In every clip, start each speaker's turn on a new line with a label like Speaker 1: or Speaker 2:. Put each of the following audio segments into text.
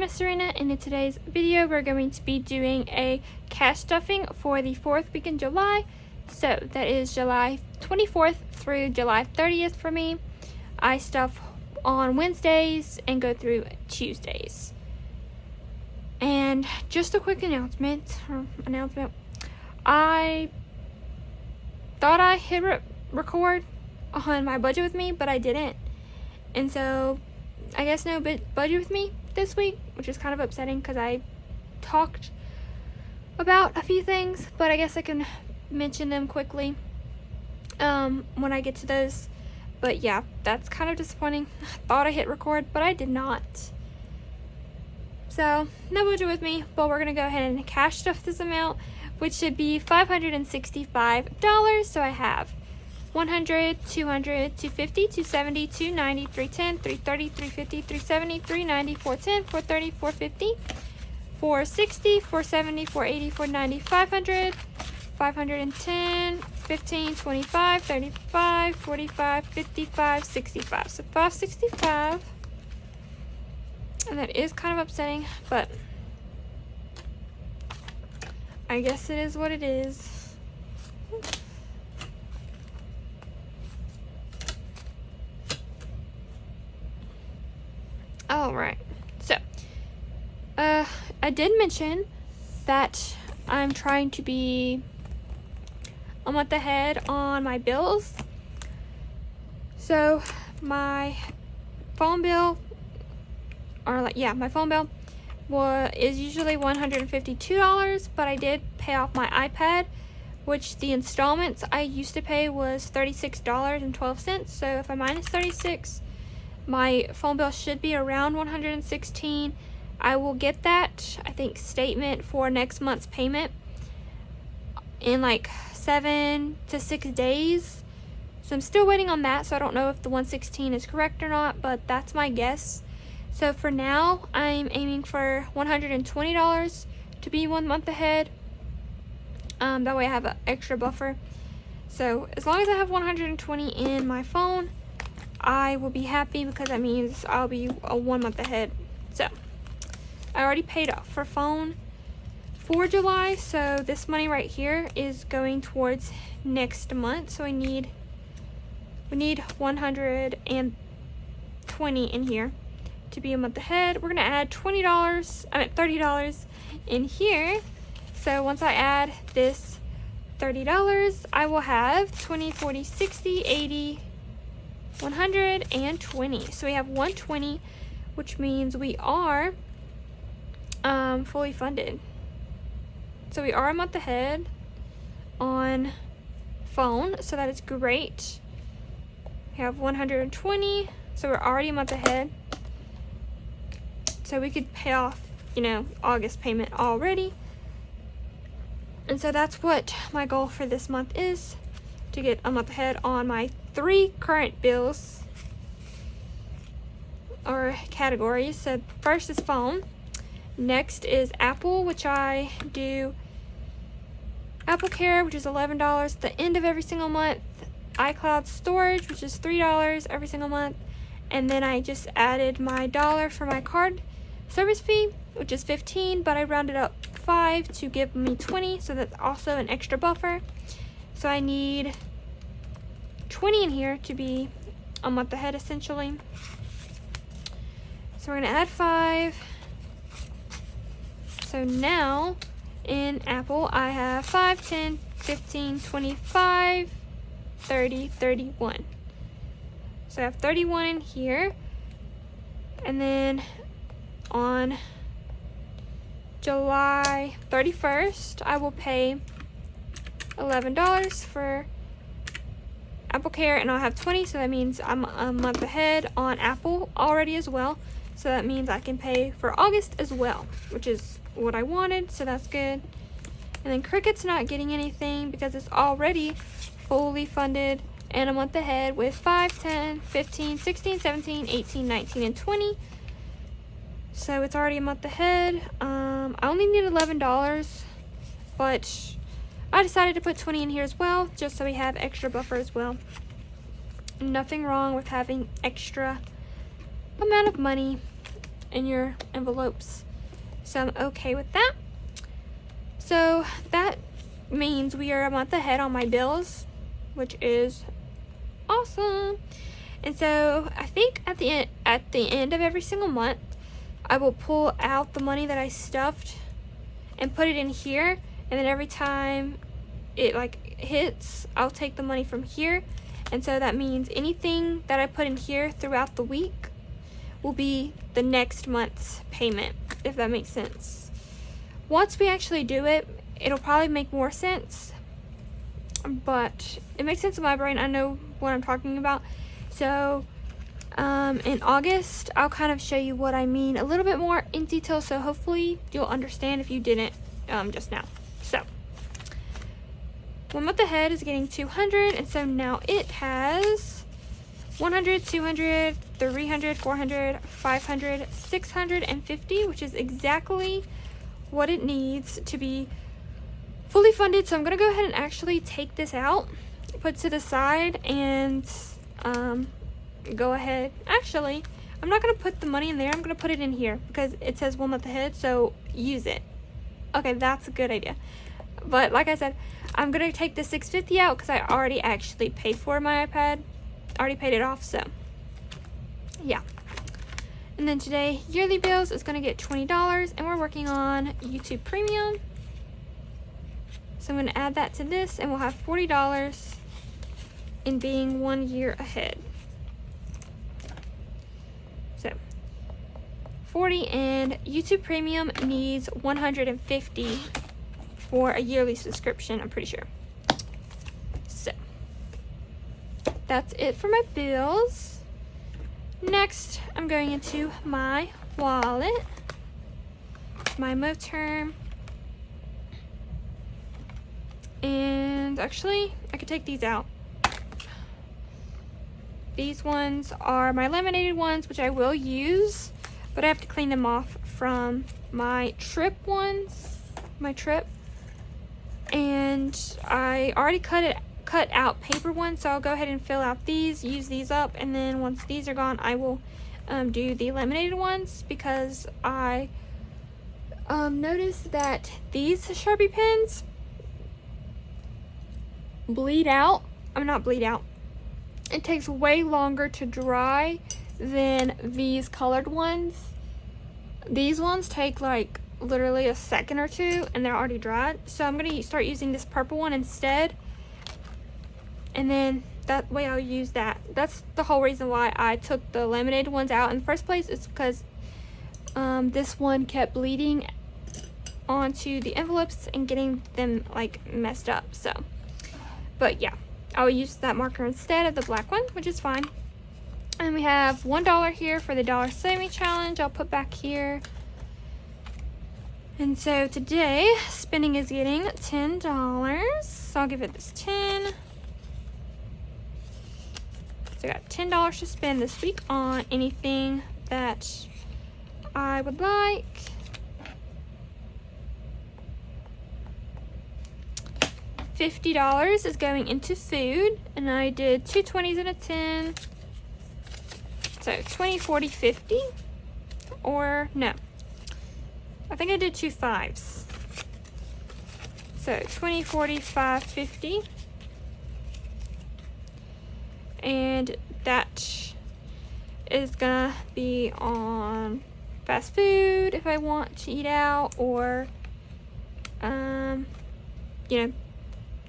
Speaker 1: name is Sarina, and in today's video we're going to be doing a cash stuffing for the 4th week in July. So that is July 24th through July 30th for me. I stuff on Wednesdays and go through Tuesdays. And just a quick announcement. I thought I hit record on my budget with me, but I didn't. And so I guess no budget with me this week, which is kind of upsetting because I talked about a few things, but I guess I can mention them quickly when I get to those. But yeah, that's kind of disappointing. I thought I hit record, but I did not. So no budget with me, but we're gonna go ahead and cash stuff this amount, which should be $565. So I have 100, 200, 250, 270, 290, 310, 330, 350, 370, 390, 410, 430, 450, 460, 470, 480, 490, 500, 510, 15, 25, 35, 45, 55, 65. So 565. And that is kind of upsetting, but I guess it is what it is. Alright, so I did mention that I'm trying to be a month ahead on my bills. So my phone bill, my phone bill is usually $152, but I did pay off my iPad, which the installments I used to pay was $36.12. So if I minus 36, my phone bill should be around $116. I will get that, I think, statement for next month's payment in like 7 to 6 days. So I'm still waiting on that, so I don't know if the $116 is correct or not, but that's my guess. So for now, I'm aiming for $120 to be 1 month ahead. That way I have an extra buffer. So as long as I have $120 in my phone, I will be happy, because that means I'll be a 1 month ahead. So I already paid off for phone for July, so this money right here is going towards next month. So we need $120 in here to be a month ahead. We're gonna add $30 in here. So once I add this $30, I will have 20, 40, 60, 80, 120. So we have 120, which means we are fully funded. So we are a month ahead on phone, so that is great. We have 120, so we're already a month ahead. So we could pay off, August payment already. And so that's what my goal for this month is, to get a month ahead on my 3 current bills or categories. So first is phone. Next is Apple, which I do Apple Care, which is $11 at the end of every single month. iCloud storage, which is $3 every single month. And then I just added my $1 for my card service fee, which is $15, but I rounded up 5 to give me 20, so that's also an extra buffer. So I need 20 in here to be a month ahead, essentially. So we're gonna add 5. So now in Apple I have 5, 10, 15, 25, 30, 31. So I have 31 in here. And then on July 31st, I will pay $11 for Apple Care, and I'll have 20, so that means I'm a month ahead on Apple already as well. So that means I can pay for August as well, which is what I wanted, so that's good. And then Cricut's not getting anything because it's already fully funded and a month ahead with 5, 10, 15, 16, 17, 18, 19, and 20. So it's already a month ahead. I only need $11, but I decided to put 20 in here as well, just so we have extra buffer as well. Nothing wrong with having extra amount of money in your envelopes. So I'm okay with that. So that means we are a month ahead on my bills, which is awesome. And so I think at the end of every single month, I will pull out the money that I stuffed and put it in here, and then every time it like hits, I'll take the money from here. And so that means anything that I put in here throughout the week will be the next month's payment, if that makes sense. Once we actually do it, it'll probably make more sense, but it makes sense in my brain. I know what I'm talking about. So in August, I'll kind of show you what I mean a little bit more in detail, so hopefully you'll understand if you didn't just now. So 1 month ahead is getting 200, and so now it has 100, 200, 300, 400, 500, 650, which is exactly what it needs to be fully funded. So I'm gonna go ahead and actually take this out, put it to the side, and go ahead. Actually, I'm not gonna put the money in there. I'm gonna put it in here because it says 1 month ahead, so use it. Okay, that's a good idea. But like I said, I'm gonna take the 650 out because I already actually paid for my iPad. I already paid it off, so yeah. And then today, yearly bills is gonna get $20, and we're working on YouTube Premium. So I'm gonna add that to this, and we'll have $40 in being 1 year ahead. So 40, and YouTube Premium needs 150 for a yearly subscription, I'm pretty sure. So that's it for my bills. Next, I'm going into my wallet, my Moterm, and actually I could take these out. These ones are my laminated ones, which I will use, but I have to clean them off from my trip ones, and I already cut out paper ones, so I'll go ahead and fill out these, use these up, and then once these are gone, I will do the laminated ones, because I noticed that these Sharpie pens bleed out. It takes way longer to dry than these colored ones. These ones take like literally a second or two and they're already dried. So I'm gonna start using this purple one instead, and then that way I'll use that. That's the whole reason why I took the laminated ones out in the first place, is because this one kept bleeding onto the envelopes and getting them like messed up. So, but yeah, I'll use that marker instead of the black one, which is fine. And we have $1 here for the dollar saving challenge. I'll put back here. And so today, spending is getting $10. So I'll give it this 10. So I got $10 to spend this week on anything that I would like. $50 is going into food, and I did 2 20s and a 10. So 20, 40, 50, or no, I think I did 2 5s. So 20, 40, 5, 50. And that is gonna be on fast food if I want to eat out, or you know,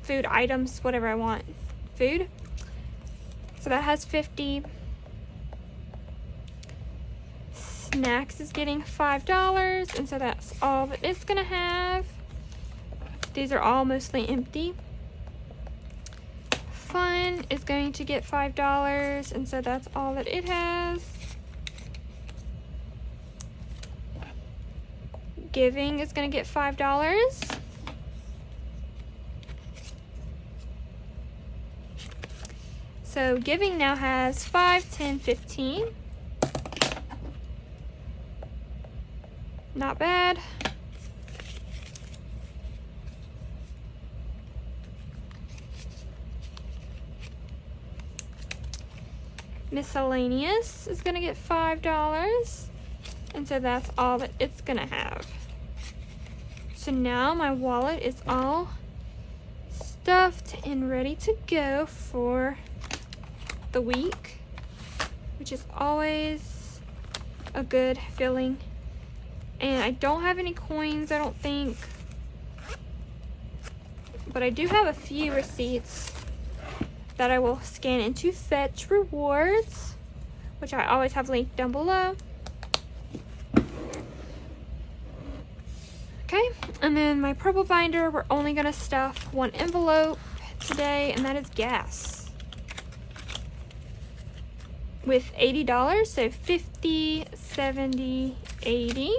Speaker 1: food items, whatever I want, food. So that has 50. Snacks is getting $5, and so that's all that it's gonna have. These are all mostly empty. Fun is going to get $5, and so that's all that it has. Giving is gonna get $5. So Giving now has 5, 10, 15. Not bad. Miscellaneous is gonna get $5. And so that's all that it's gonna have. So now my wallet is all stuffed and ready to go for the week, which is always a good feeling. And I don't have any coins, I don't think, but I do have a few receipts that I will scan into Fetch Rewards, which I always have linked down below. Okay, and then my purple binder, we're only gonna stuff one envelope today, and that is gas. With $80, so 50, 70, 80.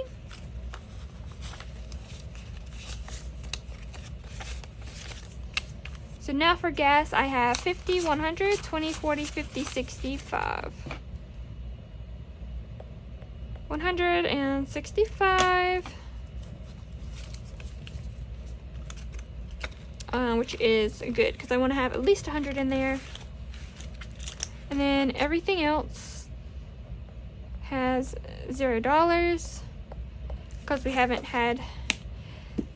Speaker 1: So now for gas, I have 50, 100, 20, 40, 50, 65. 165. Which is good because I want to have at least 100 in there. And then everything else has $0 because we haven't had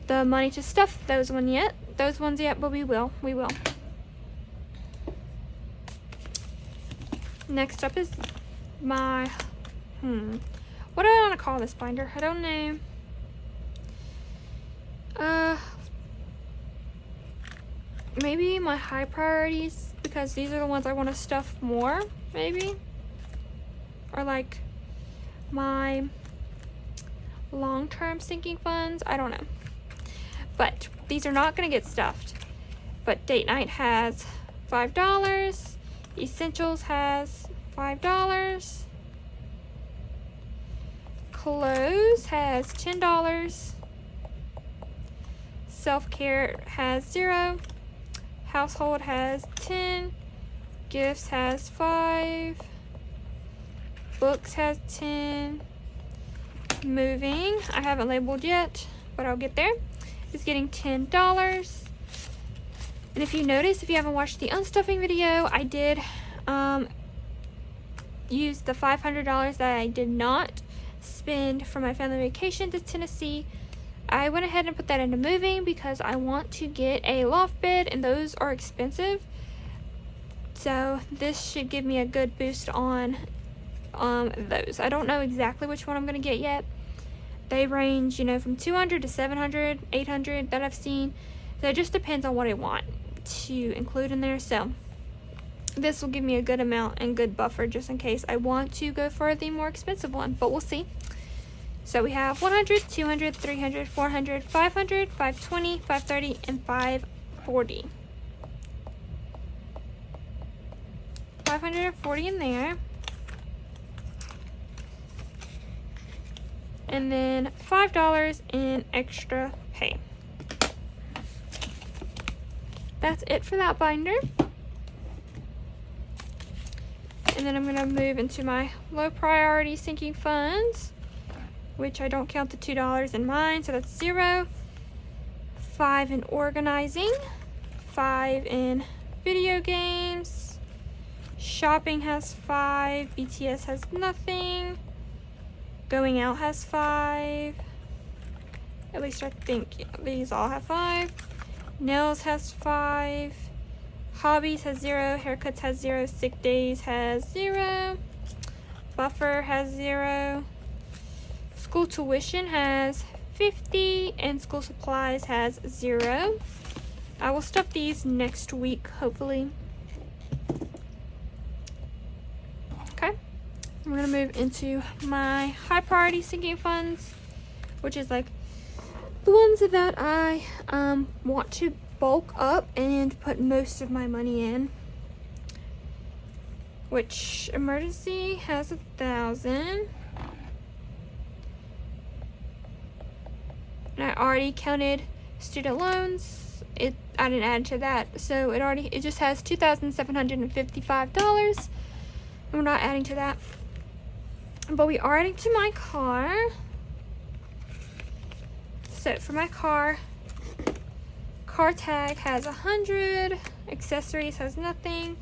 Speaker 1: the money to stuff those ones yet, but we will. Next up is my what do I want to call this binder? I don't know. Maybe my high priorities, because these are the ones I want to stuff more, maybe. Or like my long-term sinking funds, I don't know. But these are not going to get stuffed. But date night has $5. Essentials has $5. Clothes has $10. Self-care has 0. Household has 10. Gifts has 5. Books has 10. Moving, I haven't labeled yet, but I'll get there. Is getting $10. And if you notice, if you haven't watched the unstuffing video, I did use the $500 that I did not spend for my family vacation to Tennessee. I went ahead and put that into moving because I want to get a loft bed, and those are expensive. So this should give me a good boost on those. I don't know exactly which one I'm going to get yet. They range, you know, from 200 to 700, 800 that I've seen. So it just depends on what I want to include in there. So this will give me a good amount and good buffer just in case I want to go for the more expensive one, but we'll see. So we have 100, 200, 300, 400, 500, 520, 530, and 540. 540 in there. And then $5 in extra pay. That's it for that binder. And then I'm going to move into my low priority sinking funds, which I don't count the $2 in mine, so that's 0. 5 in organizing. 5 in video games. Shopping has 5. BTS has nothing. Going out has 5. At least I think these all have 5. Nails has 5. Hobbies has 0. Haircuts has 0. Sick days has 0. Buffer has 0. School tuition has 50. And school supplies has 0. I will stuff these next week, hopefully. Okay. I'm going to move into my high priority sinking funds, which is like the ones that I want to bulk up and put most of my money in. Which emergency has 1,000. And I already counted student loans. I didn't add to that, so it just has $2,755. And we're not adding to that. But we are adding to my car. So for my car tag has 100. Accessories has nothing.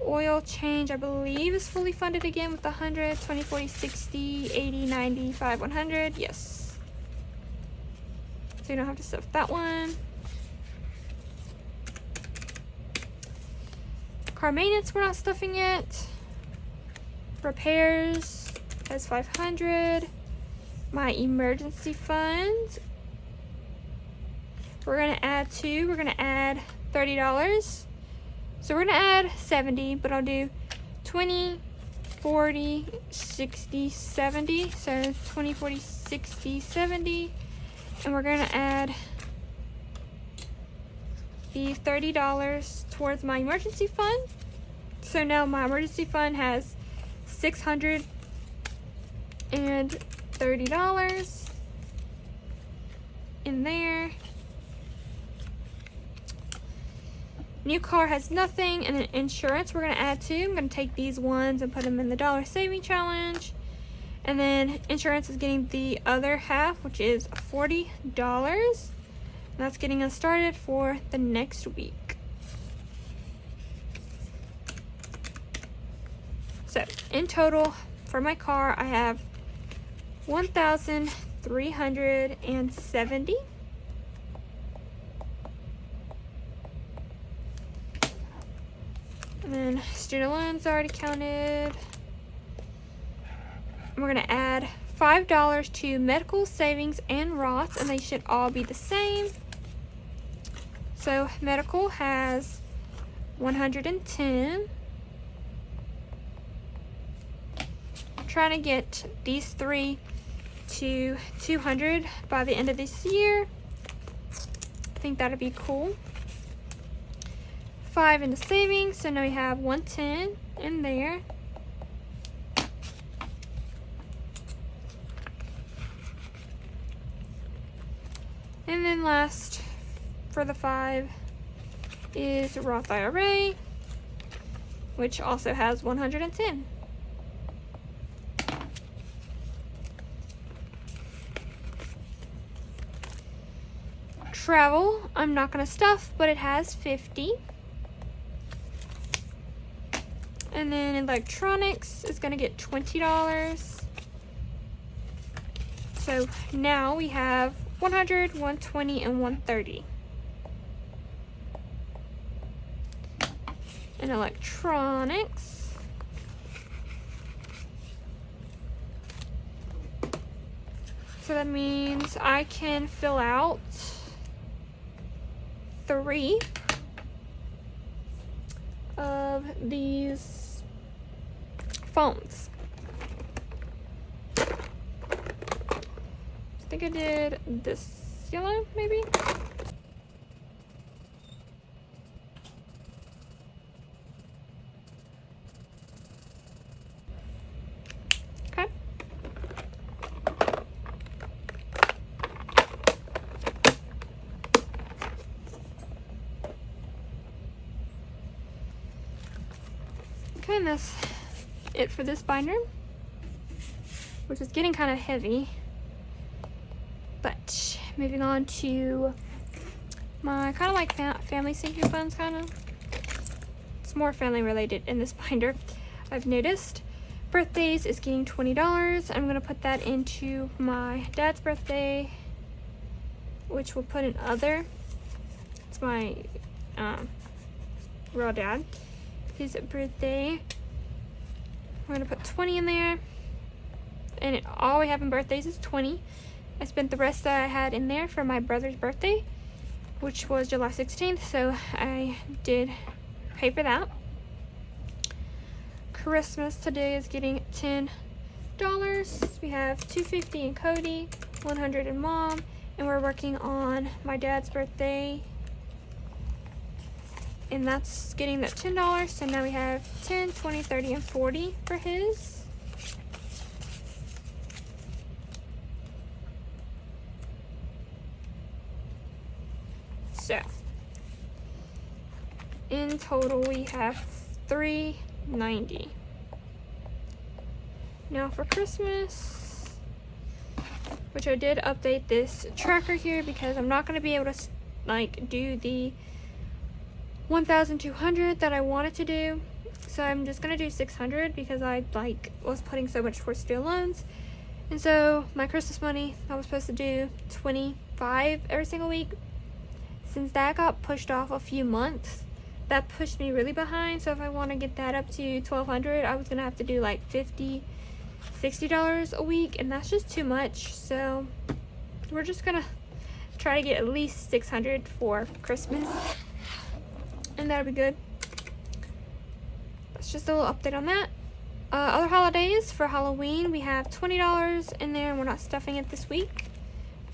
Speaker 1: Oil change, I believe, is fully funded again with 100, 20, 40, 60, 80, 95, 100. Yes. So you don't have to stuff that one. Car maintenance, we're not stuffing it. Repairs has 500. My emergency fund, we're gonna add two. We're gonna add $30. So we're gonna add 70, but I'll do 20, 40, 60, 70. So 20, 40, 60, 70. And we're gonna add the $30 towards my emergency fund. So now my emergency fund has $630. In there. New car has nothing, and then insurance we're going to add two. I'm going to take these ones and put them in the dollar saving challenge. And then insurance is getting the other half, which is $40. And that's getting us started for the next week. So in total for my car, I have $1,370. And then student loans already counted. We're gonna add $5 to medical, savings, and Roth, and they should all be the same. So medical has 110. I'm trying to get these three to 200 by the end of this year. I think that'd be cool. 5 in the savings, so now we have 110 in there. And then last for the 5 is Roth IRA, which also has 110. Travel, I'm not gonna stuff, but it has 50. And then electronics is gonna get $20. So now we have 100, 120, and 130. And electronics, so that means I can fill out 3 of these phones. I think I did this yellow, maybe? Okay. Okay, and that's it for this binder, which is getting kind of heavy. But moving on to my kind of like family sinking funds, kind of. It's more family related in this binder. I've noticed birthdays is getting $20. I'm gonna put that into my dad's birthday, which we'll put in other. It's my real dad. His birthday. I'm gonna put 20 in there, and all we have in birthdays is 20. I spent the rest that I had in there for my brother's birthday, which was July 16th, so I did pay for that. Christmas today is getting $10. We have $250 in Cody, $100 in Mom, and we're working on my dad's birthday, and that's getting that $10. So now we have 10, 20, 30, and 40 for his. So in total we have $390. Now for Christmas, which I did update this tracker here because I'm not going to be able to like do the 1,200 that I wanted to do. So I'm just gonna do 600 because I was putting so much towards student loans. And so my Christmas money, I was supposed to do 25 every single week. Since that got pushed off a few months, that pushed me really behind. So if I want to get that up to 1200, I was gonna have to do like $50-$60 a week, and that's just too much. So we're just gonna try to get at least 600 for Christmas, and that'll be good. That's just a little update on that. Other holidays, for Halloween we have $20 in there, and we're not stuffing it this week.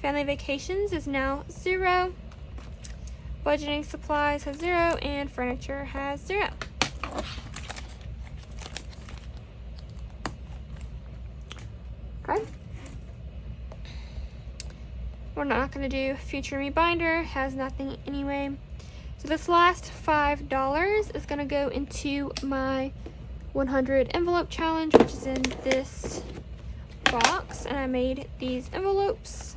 Speaker 1: Family vacations is now 0. Budgeting supplies has 0, and furniture has 0. Okay. We're not going to do Future Me binder, has nothing anyway. So this last $5 is going to go into my 100 envelope challenge, which is in this box, and I made these envelopes.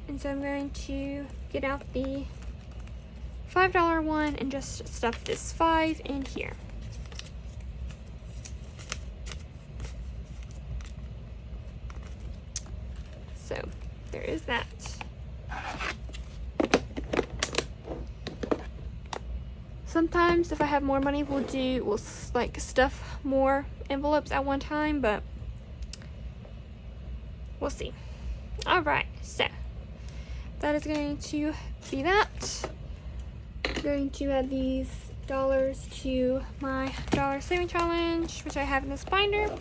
Speaker 1: And so I'm going to get out the $5 one and just stuff this 5 in here. So there is that. Sometimes if I have more money, we'll like stuff more envelopes at one time, but we'll see. All right, so that is going to be that. I'm going to add these dollars to my dollar saving challenge, which I have in this binder,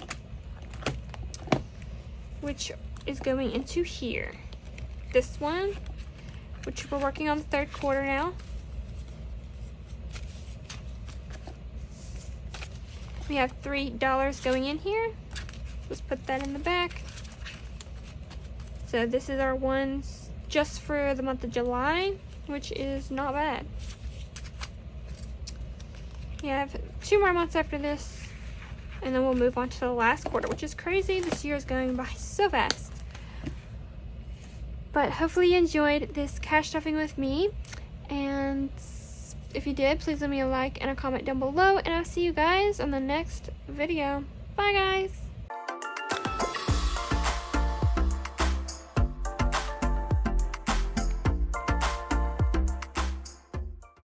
Speaker 1: which is going into here. This one, which we're working on the 3rd quarter now. We have $3 going in here. Let's put that in the back. So this is our ones just for the month of July, which is not bad. We have 2 more months after this, and then we'll move on to the last quarter, which is crazy. This year is going by so fast. But hopefully you enjoyed this cash stuffing with me, and if you did, please leave me a like and a comment down below, and I'll see you guys on the next video. Bye guys!